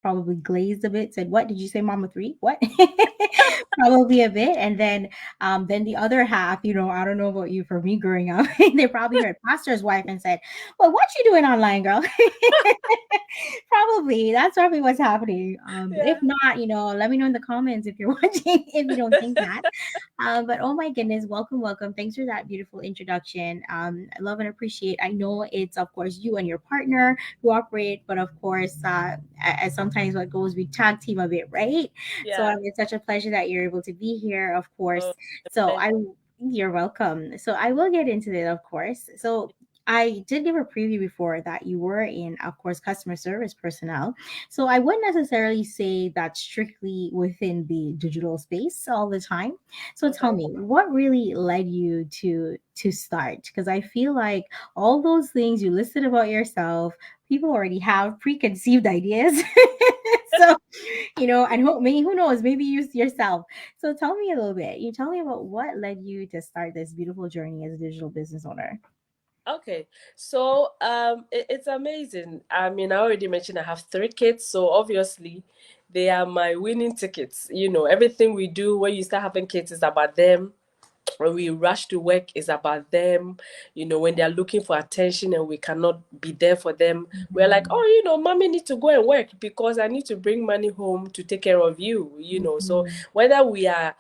probably glazed a bit, said, "What did you say, Mama Three? What?" Probably a bit, and then the other half, I don't know about you. For me, growing up, they probably heard pastor's wife and said, "Well, what you doing online, girl?" Probably that's probably what's happening. If Yeah. not, let me know in the comments if you're watching. If you don't think that, but oh my goodness, welcome, welcome. Thanks for that beautiful introduction. I love and appreciate. I know it's of course you and your partner who operate, but of course, as sometimes what goes, we tag team a bit, right? So Yeah. it's such a pleasure that you're able to be here, of course. Oh, So pleasure. you're welcome. So I will get into it, of course. So I did give a preview before that you were in, of course, customer service personnel. So I wouldn't necessarily say that strictly within the digital space all the time. So tell Okay. me, what really led you to start? Because I feel like all those things you listed about yourself, people already have preconceived ideas. So, and who knows, maybe you yourself. So tell me a little bit. You tell me about what led you to start this beautiful journey as a digital business owner. Okay, so it's amazing. I mean, I already mentioned I have three kids, so obviously they are my winning tickets. Everything we do when you start having kids is about them. When we rush to work, is about them. When they're looking for attention and we cannot be there for them, we're like, Mhm, oh, mommy need to go and work because I need to bring money home to take care of you. So mhm, whether we are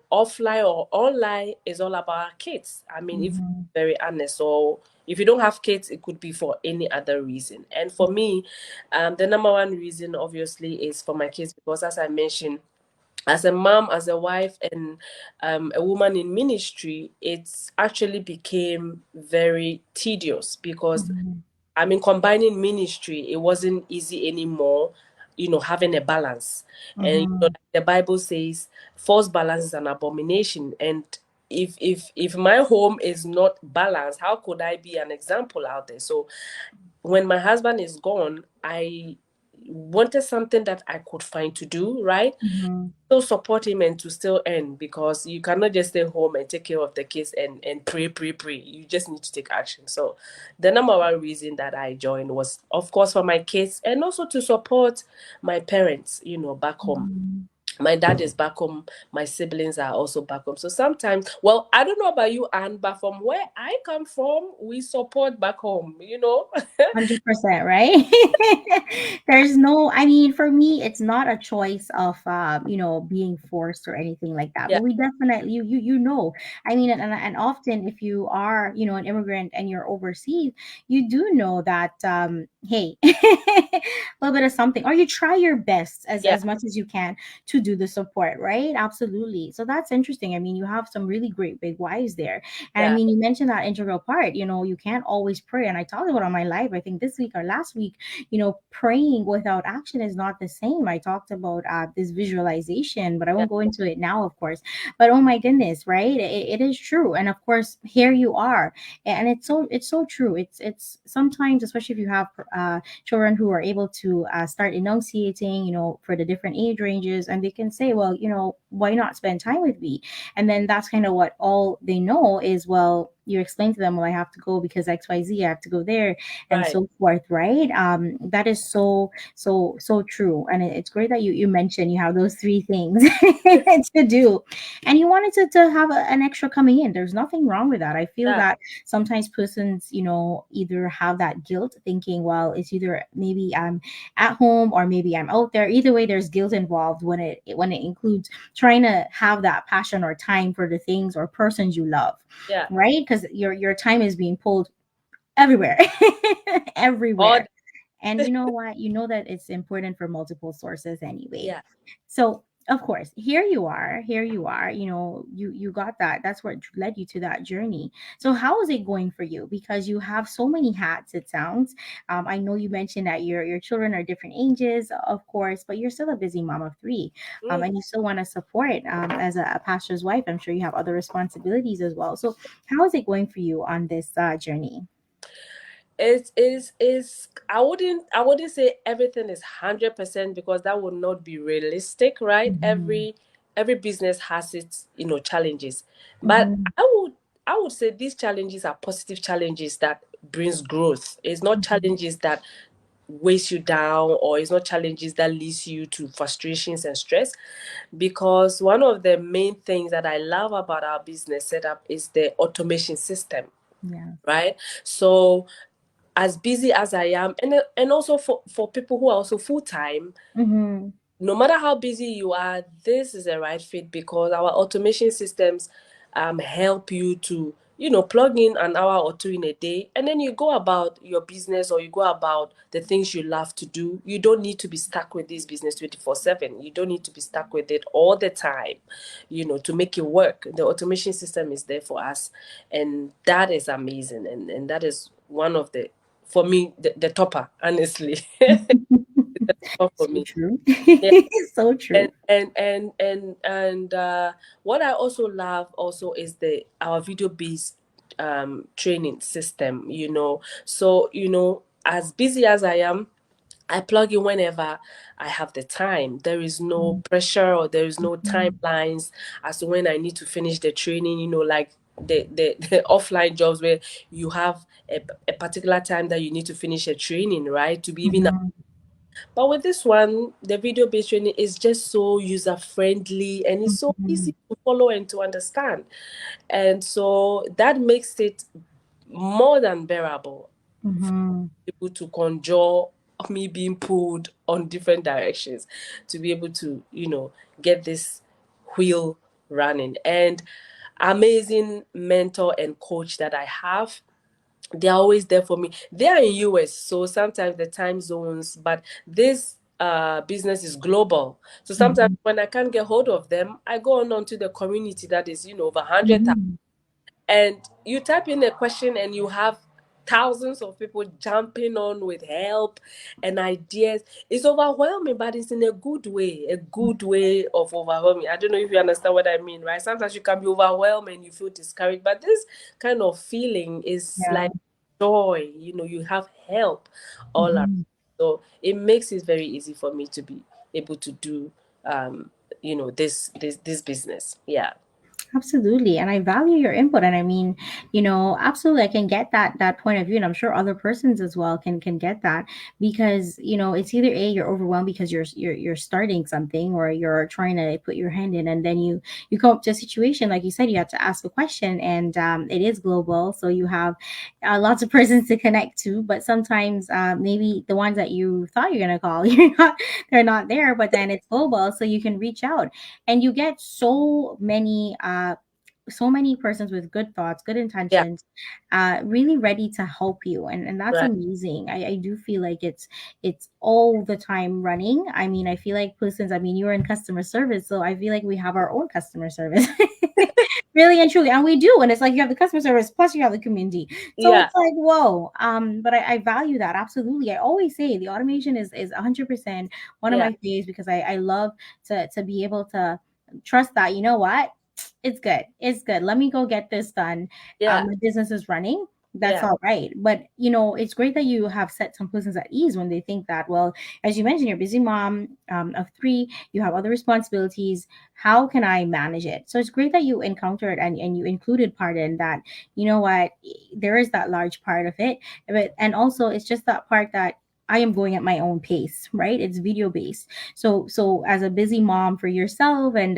offline or online, is all about our kids. I mean, if mhm, we're very honest, so if you don't have kids, it could be for any other reason. And for me, the number one reason obviously is for my kids, because as I mentioned, as a mom, as a wife, and a woman in ministry, it's actually became very tedious because, mhm, I mean, combining ministry, it wasn't easy anymore, having a balance. And mhm, like the Bible says, false balance is an abomination. And if my home is not balanced, how could I be an example out there? So when my husband is gone, I wanted something that I could find to do, right? mhm. Still support him and to still earn, because you cannot just stay home and take care of the kids and pray, pray, pray. You just need to take action. So the number one reason that I joined was, of course, for my kids and also to support my parents, back home. Mhm. My dad is back home. My siblings are also back home. So sometimes, well, I don't know about you, Anne, but from where I come from, we support back home. 100%, right? There's no, I mean, for me, it's not a choice of, being forced or anything like that. Yeah, But we definitely, I mean, and often if you are, an immigrant and you're overseas, you do know that, hey, a little bit of something, or you try your best yeah, as much as you can to do the support, right? Absolutely. So that's interesting. I mean, you have some really great big wives there. And I yeah, mean, you mentioned that integral part, you can't always pray. And I talked about on my life, I think this week or last week, praying without action is not the same. I talked about this visualization, but I yeah, won't go into it now, of course. But oh my goodness, right? It is true. And of course, here you are. And it's so true. It's sometimes, especially if you have children who are able to start enunciating, for the different age ranges, and they can say, well, why not spend time with me? And then that's kind of what all they know is, well, you explain to them, well, I have to go because XYZ, I have to go there, and right. so forth, right? That is so true. And it's great that you mentioned you have those three things to do, and you wanted to have an extra coming in. There's nothing wrong with that. I feel Yeah, that sometimes persons, either have that guilt thinking, well, it's either maybe I'm at home or maybe I'm out there. Either way, there's guilt involved when it includes trying to have that passion or time for the things or persons you love, yeah. right? Because your time is being pulled everywhere, All everywhere. And you know what? You know that it's important for multiple sources anyway. yeah. So of course, here you are, you got that. That's what led you to that journey. So how is it going for you? Because you have so many hats, it sounds. I know you mentioned that your children are different ages, of course, but you're still a busy mom of three. Mm. And you still want to support, as a pastor's wife. I'm sure you have other responsibilities as well. So how is it going for you on this journey? Is I wouldn't say everything is 100% because that would not be realistic, right? Mhm. Every business has its challenges, but Mhm. I would say these challenges are positive challenges that brings growth. It's not Mhm. challenges that weighs you down, or it's not challenges that leads you to frustrations and stress. Because one of the main things that I love about our business setup is the automation system, Yeah. right? So as busy as I am, and also for people who are also full time, Mm-hmm. no matter how busy you are, this is the right fit because our automation systems help you to, plug in an hour or two in a day, and then you go about your business or you go about the things you love to do. You don't need to be stuck with this business 24/7. You don't need to be stuck with it all the time, to make it work. The automation system is there for us, and that is amazing. And that is one of the, for me, the topper, honestly. Top for So me. true. Yeah. So and true. and and and and what I also love also is the our video based training system, so as busy as I am, I plug in whenever I have the time. There is no pressure or there is no Mhm. timelines as to when I need to finish the training, like the offline jobs where you have a particular time that you need to finish a training, right, to be even. Mhm. But with this one, the video based training is just so user friendly and it's so Mhm. easy to follow and to understand. And so that makes it more than bearable, Mhm. able to conjure me being pulled on different directions to be able to, get this wheel running. And amazing mentor and coach that I have, they're always there for me. They are in US, so sometimes the time zones, but this business is global. So sometimes Mhm. when I can't get hold of them, I go on onto the community that is, over 100,000, Mhm. and you type in a question and you have thousands of people jumping on with help and ideas. It's overwhelming, but it's in a good way of overwhelming. I don't know if you understand what I mean, right? Sometimes you can be overwhelmed and you feel discouraged, but this kind of feeling is Yeah. like joy. You have help all around. Mhm. So it makes it very easy for me to be able to do this business. Yeah. Absolutely. And I value your input. And I mean, absolutely I can get that point of view. And I'm sure other persons as well can get that because, it's either A, you're overwhelmed because you're starting something or you're trying to put your hand in and then you come up to a situation, like you said, you have to ask a question and it is global. So you have lots of persons to connect to, but sometimes maybe the ones that you thought you're gonna call, they're not there, but then it's global. So you can reach out and you get so many persons with good thoughts, good Yeah. intentions, really ready to help you, and that's Right. amazing. I do feel like it's all the time running. I mean, I feel like persons. I mean, you're in customer service, so I feel like we have our own customer service, really and truly, and we do. And it's like you have the customer service plus you have the community, so Yeah. it's like whoa. But I value that absolutely. I always say the automation is 100% one of Yeah. my faves because I love to be able to trust that what it's good. Let me go get this done. Yeah. My business is running. That's Yeah. all right. But it's great that you have set some persons at ease when they think that, well, as you mentioned, you're a busy mom of three, you have other responsibilities. How can I manage it? So it's great that you encountered and you included part in that. You know what? There is that large part of it. And also it's just that part that I am going at my own pace, right? It's video based. So as a busy mom for yourself and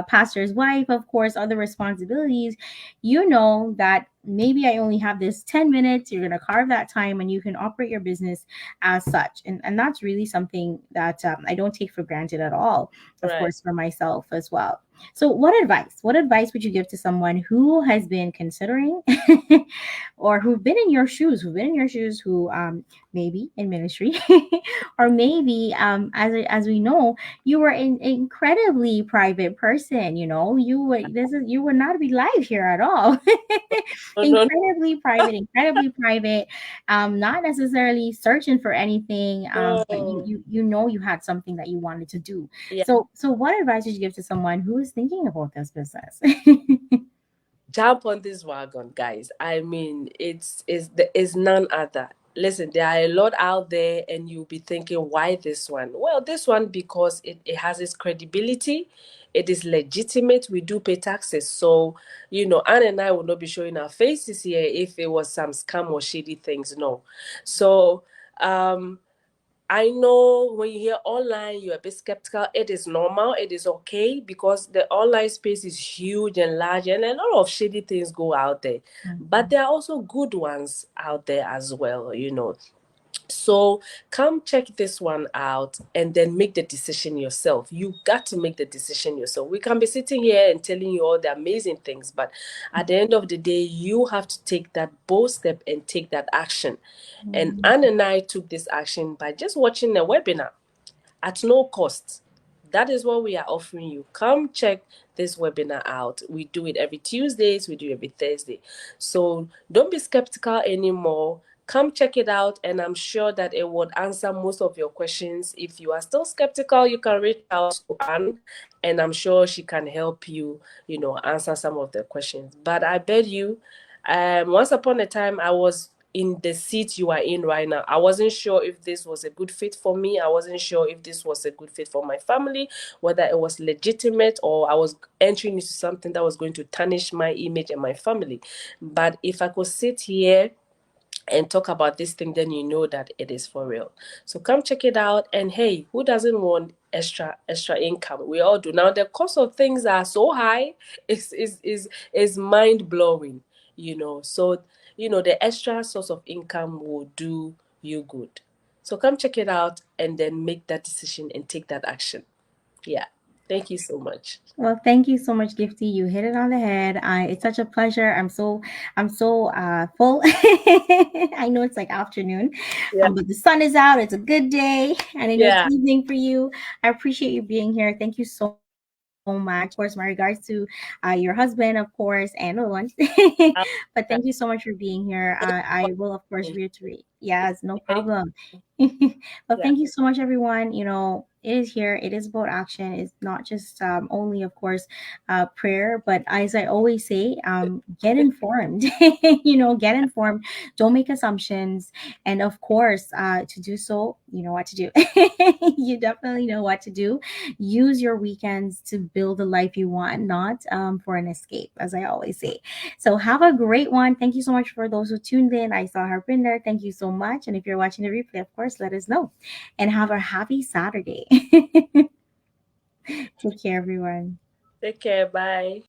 pastor's wife, of course, other responsibilities, you know that maybe I only have this 10 minutes. You're going to carve that time and you can operate your business as such. And that's really something that I don't take for granted at all, of Right. course, for myself as well. So what advice would you give to someone who has been considering or who've been in your shoes, who maybe in ministry or maybe as we know, you were an incredibly private person. You would not be live here at all. No, no, Incredibly private, not necessarily searching for anything, but you, no. you you know you had something that you wanted to do. Yeah. So what advice would you give to someone who is thinking about this business? Jump on this wagon, guys. I mean, it's none other. Listen, there are a lot out there, and you'll be thinking, why this one? Well, this one because it has its credibility. It is legitimate. We do pay taxes. So, Anne and I will not be showing our faces here if it was some scam or shady things. No. So, Um, I know when you hear online, you're a bit skeptical. It is normal. It is okay because the online space is huge and large, and a lot of shady things go out there. But Mhm. there are also good ones out there as well, you know. So come check this one out and then make the decision yourself. You got to make the decision yourself. We can be sitting here and telling you all the amazing things, but at the end of the day, you have to take that bold step and take that action. And Mhm. Anne and I took this action by just watching a webinar at no cost. That is what we are offering you. Come check this webinar out. We do it every Tuesdays, we do it every Thursday. So don't be skeptical anymore. Come check it out, and I'm sure that it would answer most of your questions. If you are still skeptical, you can reach out to Anne, and I'm sure she can help you, answer some of the questions. But I bet you, once upon a time, I was in the seat you are in right now. I wasn't sure if this was a good fit for me. I wasn't sure if this was a good fit for my family, whether it was legitimate or I was entering into something that was going to tarnish my image and my family. But if I could sit here and talk about this thing, then you know that it is for real. So come check it out. And hey, who doesn't want extra income? We all do. Now the cost of things are so high, is mind blowing, So the extra source of income will do you good. So come check it out and then make that decision and take that action. Yeah. Thank you so much. Well, thank you so much, Gifty. You hit it on the head. It's such a pleasure. I'm so full. I know it's like afternoon, Yeah. but the sun is out. It's a good day, and I know it's Yeah. evening for you. I appreciate you being here. Thank you so much. Of course, my regards to your husband, of course, and little ones. But thank you so much for being here. I will, of course, reiterate. Yes, no Okay. problem. Well, Yeah. thank you so much, everyone. It is here. It is about action. It's not just only, of course, prayer, but as I always say, get informed. Get informed. Don't make assumptions. And of course, to do so, you know what to do. You definitely know what to do. Use your weekends to build the life you want, not for an escape, as I always say. So have a great one. Thank you so much for those who tuned in. I saw her in there. Thank you so much. And if you're watching the replay, of course, let us know. And have a happy Saturday. Take care, everyone. Take care. Bye.